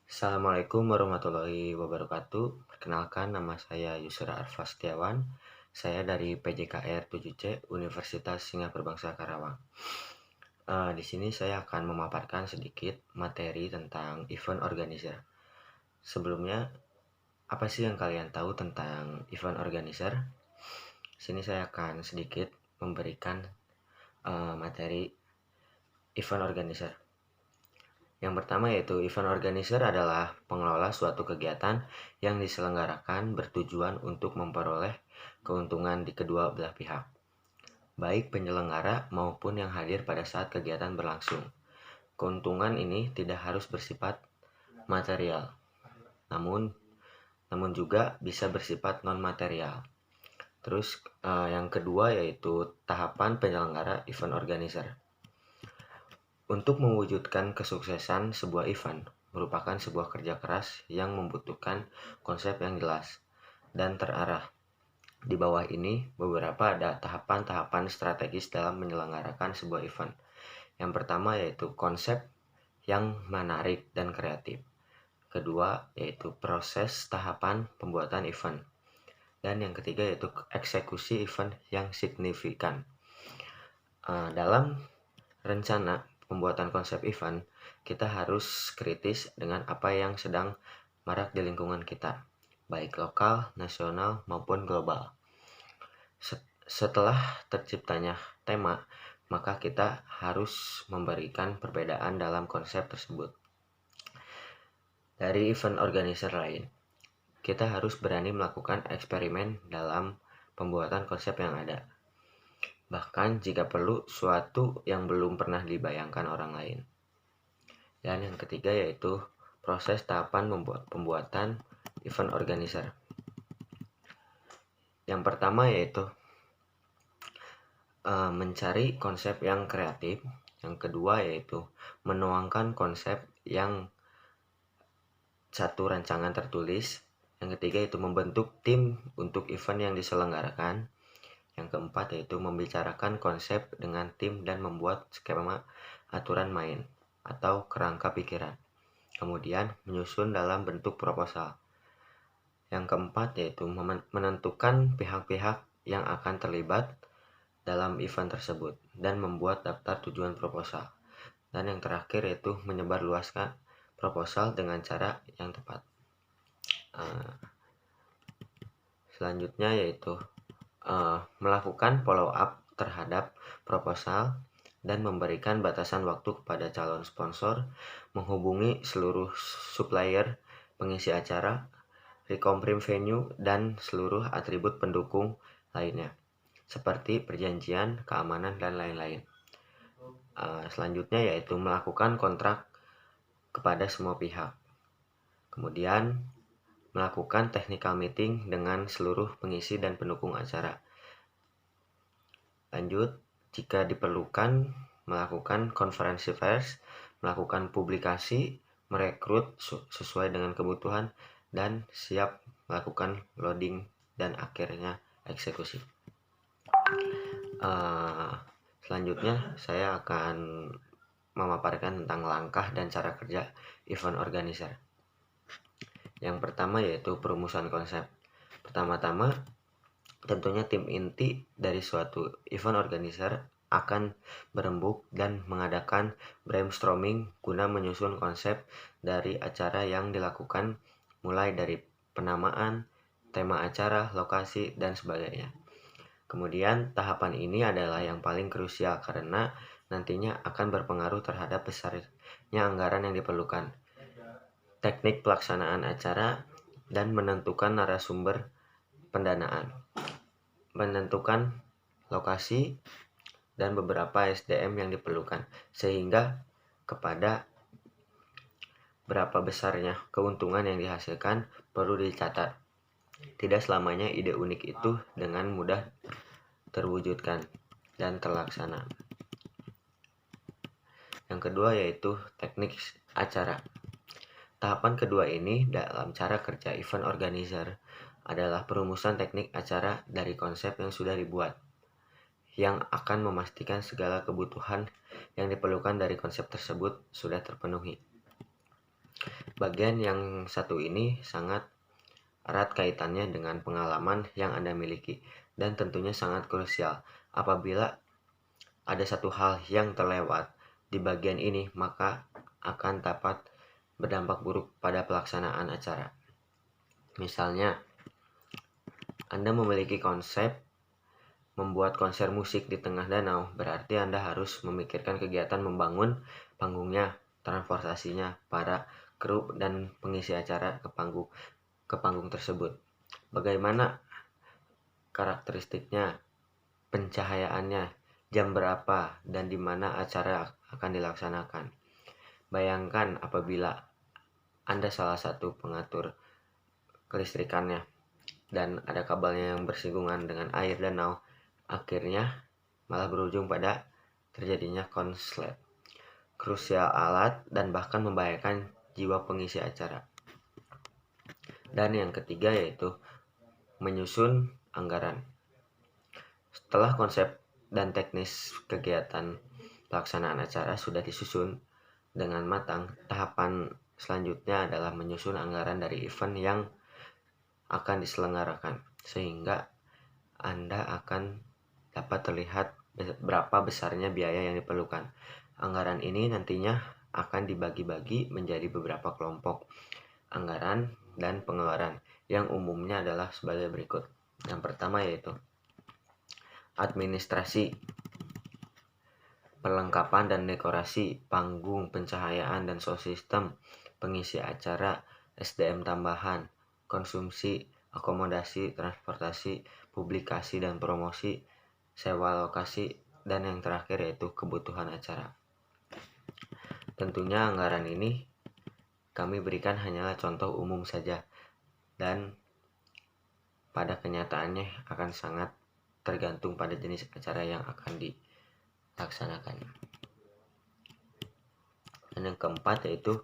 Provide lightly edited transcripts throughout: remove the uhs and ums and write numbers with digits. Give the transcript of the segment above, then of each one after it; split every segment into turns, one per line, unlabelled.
Assalamualaikum warahmatullahi wabarakatuh. Perkenalkan, nama saya Yusra Arfa Setiawan. Saya dari PJKR 7C Universitas Singapura Bangsa Karawang. Di sini saya akan memaparkan sedikit materi tentang event organizer. Sebelumnya, apa sih yang kalian tahu tentang event organizer? Sini saya akan sedikit memberikan materi event organizer. Yang pertama yaitu event organizer adalah pengelola suatu kegiatan yang diselenggarakan bertujuan untuk memperoleh keuntungan di kedua belah pihak, baik penyelenggara maupun yang hadir pada saat kegiatan berlangsung. Keuntungan ini tidak harus bersifat material, namun juga bisa bersifat non-material. Terus yang kedua yaitu tahapan penyelenggara event organizer. Untuk mewujudkan kesuksesan sebuah event merupakan sebuah kerja keras yang membutuhkan konsep yang jelas dan terarah. Di bawah ini beberapa ada tahapan-tahapan strategis dalam menyelenggarakan sebuah event. Yang pertama yaitu konsep yang menarik dan kreatif. Kedua yaitu proses tahapan pembuatan event. Dan yang ketiga yaitu eksekusi event yang signifikan. Dalam rencana pembuatan konsep event, kita harus kritis dengan apa yang sedang marak di lingkungan kita, baik lokal, nasional, maupun global. Setelah terciptanya tema, maka kita harus memberikan perbedaan dalam konsep tersebut dari event organizer lain. Kita harus berani melakukan eksperimen dalam pembuatan konsep yang ada, bahkan jika perlu suatu yang belum pernah dibayangkan orang lain. Dan yang ketiga yaitu proses tahapan pembuatan event organizer. Yang pertama yaitu mencari konsep yang kreatif. Yang kedua yaitu menuangkan konsep yang satu rancangan tertulis. Yang ketiga yaitu membentuk tim untuk event yang diselenggarakan. Yang keempat yaitu membicarakan konsep dengan tim dan membuat skema aturan main atau kerangka pikiran. Kemudian menyusun dalam bentuk proposal. Yang keempat yaitu menentukan pihak-pihak yang akan terlibat dalam event tersebut dan membuat daftar tujuan proposal. Dan yang terakhir yaitu menyebarluaskan proposal dengan cara yang tepat. Selanjutnya yaitu melakukan follow up terhadap proposal dan memberikan batasan waktu kepada calon sponsor, menghubungi seluruh supplier, pengisi acara, recomprim venue, dan seluruh atribut pendukung lainnya, seperti perjanjian, keamanan, dan lain-lain. Selanjutnya yaitu melakukan kontrak kepada semua pihak. Kemudian melakukan technical meeting dengan seluruh pengisi dan pendukung acara. Lanjut, jika diperlukan, melakukan konferensi pers, melakukan publikasi, merekrut sesuai dengan kebutuhan, dan siap melakukan loading dan akhirnya eksekusi. Selanjutnya saya akan memaparkan tentang langkah dan cara kerja event organizer. Yang pertama yaitu perumusan konsep. Pertama-tama tentunya tim inti dari suatu event organizer akan berembuk dan mengadakan brainstorming guna menyusun konsep dari acara yang dilakukan, mulai dari penamaan, tema acara, lokasi, dan sebagainya. Kemudian tahapan ini adalah yang paling krusial karena nantinya akan berpengaruh terhadap besarnya anggaran yang diperlukan, teknik pelaksanaan acara, dan menentukan narasumber pendanaan, menentukan lokasi, dan beberapa SDM yang diperlukan, sehingga kepada berapa besarnya keuntungan yang dihasilkan perlu dicatat. Tidak selamanya ide unik itu dengan mudah terwujudkan dan terlaksana. Yang kedua yaitu teknik acara. Tahapan kedua ini dalam cara kerja event organizer adalah perumusan teknik acara dari konsep yang sudah dibuat, yang akan memastikan segala kebutuhan yang diperlukan dari konsep tersebut sudah terpenuhi. Bagian yang satu ini sangat erat kaitannya dengan pengalaman yang Anda miliki dan tentunya sangat krusial. Apabila ada satu hal yang terlewat di bagian ini, maka akan dapat berdampak buruk pada pelaksanaan acara. Misalnya, Anda memiliki konsep membuat konser musik di tengah danau, berarti Anda harus memikirkan kegiatan membangun panggungnya, transportasinya, para kru dan pengisi acara ke panggung tersebut. Bagaimana karakteristiknya, pencahayaannya, jam berapa, dan di mana acara akan dilaksanakan. Bayangkan apabila Anda salah satu pengatur kelistrikannya dan ada kabelnya yang bersinggungan dengan air danau, akhirnya malah berujung pada terjadinya konslet, krusial alat, dan bahkan membahayakan jiwa pengisi acara. Dan yang ketiga yaitu menyusun anggaran. Setelah konsep dan teknis kegiatan pelaksanaan acara sudah disusun dengan matang, tahapan selanjutnya adalah menyusun anggaran dari event yang akan diselenggarakan, sehingga Anda akan dapat terlihat berapa besarnya biaya yang diperlukan. Anggaran ini nantinya akan dibagi-bagi menjadi beberapa kelompok anggaran dan pengeluaran yang umumnya adalah sebagai berikut. Yang pertama yaitu administrasi, perlengkapan dan dekorasi, panggung, pencahayaan dan sound system, pengisi acara, SDM tambahan, konsumsi, akomodasi, transportasi, publikasi dan promosi, sewa lokasi, dan yang terakhir yaitu kebutuhan acara. Tentunya anggaran ini kami berikan hanyalah contoh umum saja, dan pada kenyataannya akan sangat tergantung pada jenis acara yang akan dilaksanakan. Dan yang keempat yaitu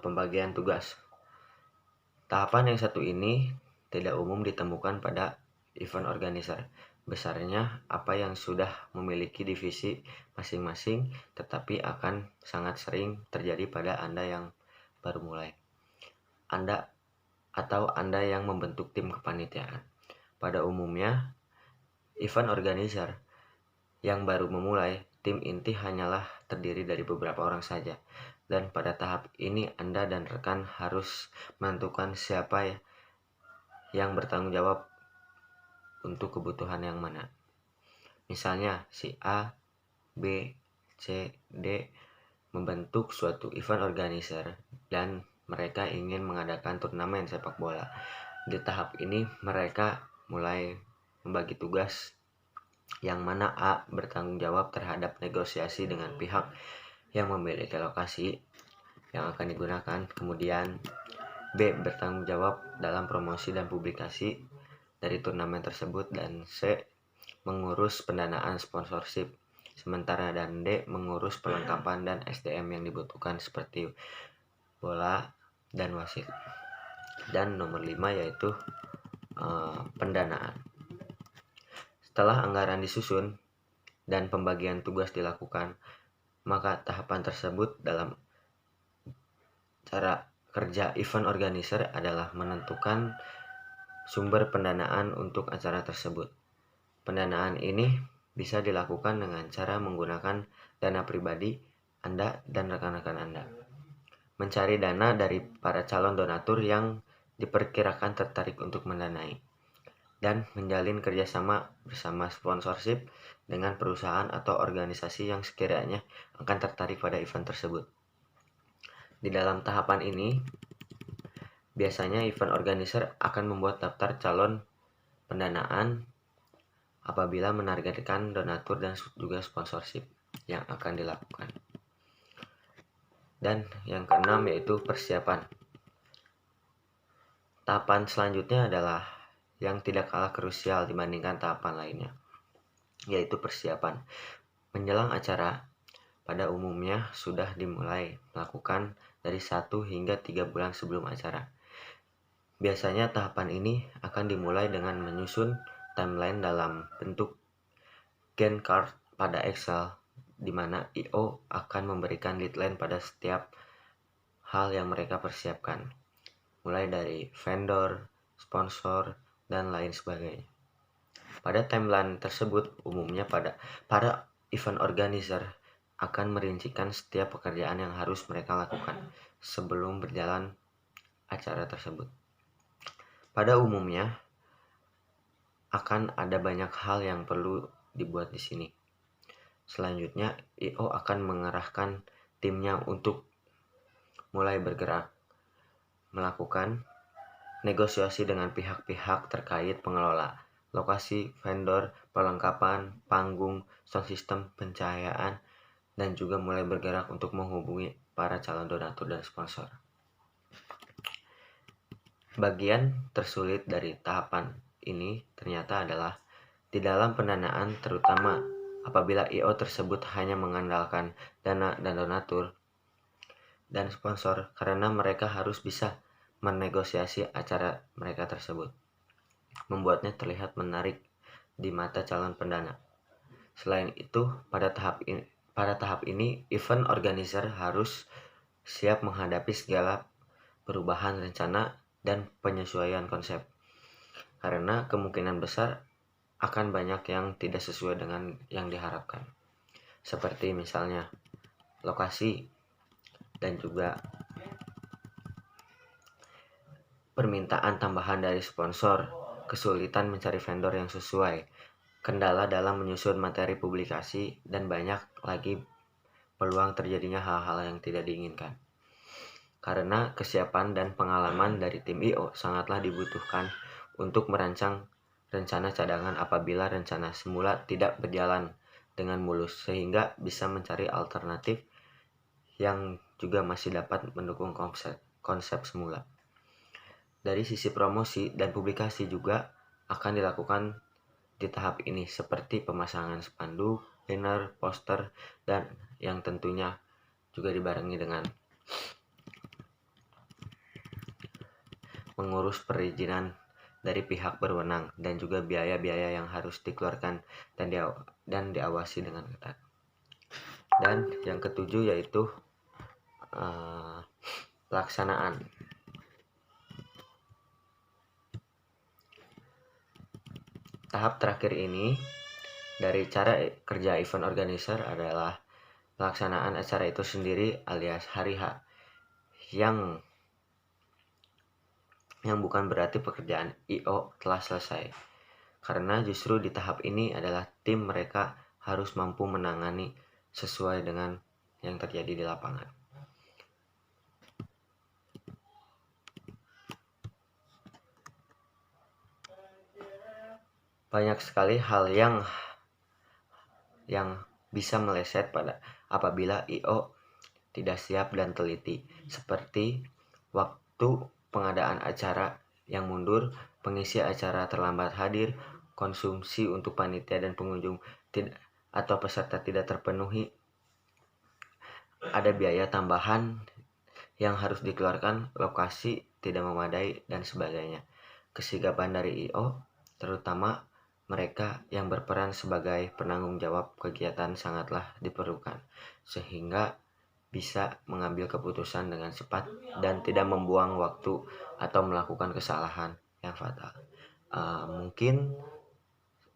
pembagian tugas. Tahapan yang satu ini tidak umum ditemukan pada event organizer. Besarnya apa yang sudah memiliki divisi masing-masing, tetapi akan sangat sering terjadi pada Anda yang baru mulai. Anda yang membentuk tim kepanitiaan. Pada umumnya, event organizer yang baru memulai, tim inti hanyalah terdiri dari beberapa orang saja. Dan pada tahap ini Anda dan rekan harus menentukan siapa yang bertanggung jawab untuk kebutuhan yang mana. Misalnya si A, B, C, D membentuk suatu event organizer dan mereka ingin mengadakan turnamen sepak bola. Di tahap ini mereka mulai membagi tugas, yang mana A bertanggung jawab terhadap negosiasi dengan pihak yang memiliki lokasi yang akan digunakan. Kemudian B bertanggung jawab dalam promosi dan publikasi dari turnamen tersebut, dan C mengurus pendanaan sponsorship, sementara dan D mengurus perlengkapan dan SDM yang dibutuhkan seperti bola dan wasit. Dan nomor 5 yaitu pendanaan. Setelah anggaran disusun dan pembagian tugas dilakukan, maka tahapan tersebut dalam cara kerja event organizer adalah menentukan sumber pendanaan untuk acara tersebut. Pendanaan ini bisa dilakukan dengan cara menggunakan dana pribadi Anda dan rekan-rekan Anda. Mencari dana dari para calon donatur yang diperkirakan tertarik untuk mendanai, dan menjalin kerjasama bersama sponsorship dengan perusahaan atau organisasi yang sekiranya akan tertarik pada event tersebut. Di dalam tahapan ini, biasanya event organizer akan membuat daftar calon pendanaan apabila menargetkan donatur dan juga sponsorship yang akan dilakukan. Dan yang keenam yaitu persiapan. Tahapan selanjutnya adalah yang tidak kalah krusial dibandingkan tahapan lainnya, yaitu persiapan. Menjelang acara, pada umumnya sudah dimulai melakukan dari 1 hingga 3 bulan sebelum acara. Biasanya tahapan ini akan dimulai dengan menyusun timeline dalam bentuk Gantt chart pada Excel, di mana I.O. akan memberikan deadline pada setiap hal yang mereka persiapkan, mulai dari vendor, sponsor, dan lain sebagainya. Pada timeline tersebut, umumnya para event organizer akan merincikan setiap pekerjaan yang harus mereka lakukan sebelum berjalan acara tersebut. Pada umumnya, akan ada banyak hal yang perlu dibuat di sini. Selanjutnya, I.O. akan mengerahkan timnya untuk mulai bergerak, melakukan negosiasi dengan pihak-pihak terkait pengelola, lokasi, vendor, perlengkapan, panggung, sound system, pencahayaan, dan juga mulai bergerak untuk menghubungi para calon donatur dan sponsor. Bagian tersulit dari tahapan ini ternyata adalah di dalam pendanaan, terutama apabila I.O. tersebut hanya mengandalkan dana dan donatur dan sponsor, karena mereka harus bisa menegosiasi acara mereka tersebut, membuatnya terlihat menarik di mata calon pendana. Selain itu, pada tahap ini event organizer harus siap menghadapi segala perubahan rencana dan penyesuaian konsep, karena kemungkinan besar akan banyak yang tidak sesuai dengan yang diharapkan, seperti misalnya lokasi dan juga permintaan tambahan dari sponsor, kesulitan mencari vendor yang sesuai, kendala dalam menyusun materi publikasi, dan banyak lagi peluang terjadinya hal-hal yang tidak diinginkan. Karena kesiapan dan pengalaman dari tim I.O. sangatlah dibutuhkan untuk merancang rencana cadangan apabila rencana semula tidak berjalan dengan mulus, sehingga bisa mencari alternatif yang juga masih dapat mendukung konsep semula. Dari sisi promosi dan publikasi juga akan dilakukan di tahap ini, seperti pemasangan spanduk, banner, poster, dan yang tentunya juga dibarengi dengan mengurus perizinan dari pihak berwenang dan juga biaya-biaya yang harus dikeluarkan dan diawasi dengan ketat. Dan yang ketujuh yaitu pelaksanaan. Tahap terakhir ini dari cara kerja event organizer adalah pelaksanaan acara itu sendiri alias hari H, yang bukan berarti pekerjaan I.O. telah selesai, karena justru di tahap ini adalah tim mereka harus mampu menangani sesuai dengan yang terjadi di lapangan. Banyak sekali hal yang bisa meleset apabila I.O. tidak siap dan teliti, seperti waktu pengadaan acara yang mundur, pengisi acara terlambat hadir, konsumsi untuk panitia dan pengunjung atau peserta tidak terpenuhi, ada biaya tambahan yang harus dikeluarkan, lokasi tidak memadai, dan sebagainya. Kesigapan dari I.O., terutama mereka yang berperan sebagai penanggung jawab kegiatan, sangatlah diperlukan, sehingga bisa mengambil keputusan dengan cepat dan tidak membuang waktu atau melakukan kesalahan yang fatal. Mungkin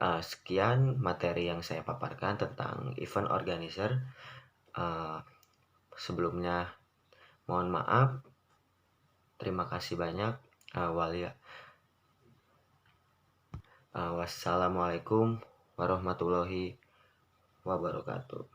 sekian materi yang saya paparkan tentang event organizer. Sebelumnya mohon maaf. Terima kasih banyak. Wassalamualaikum warahmatullahi wabarakatuh.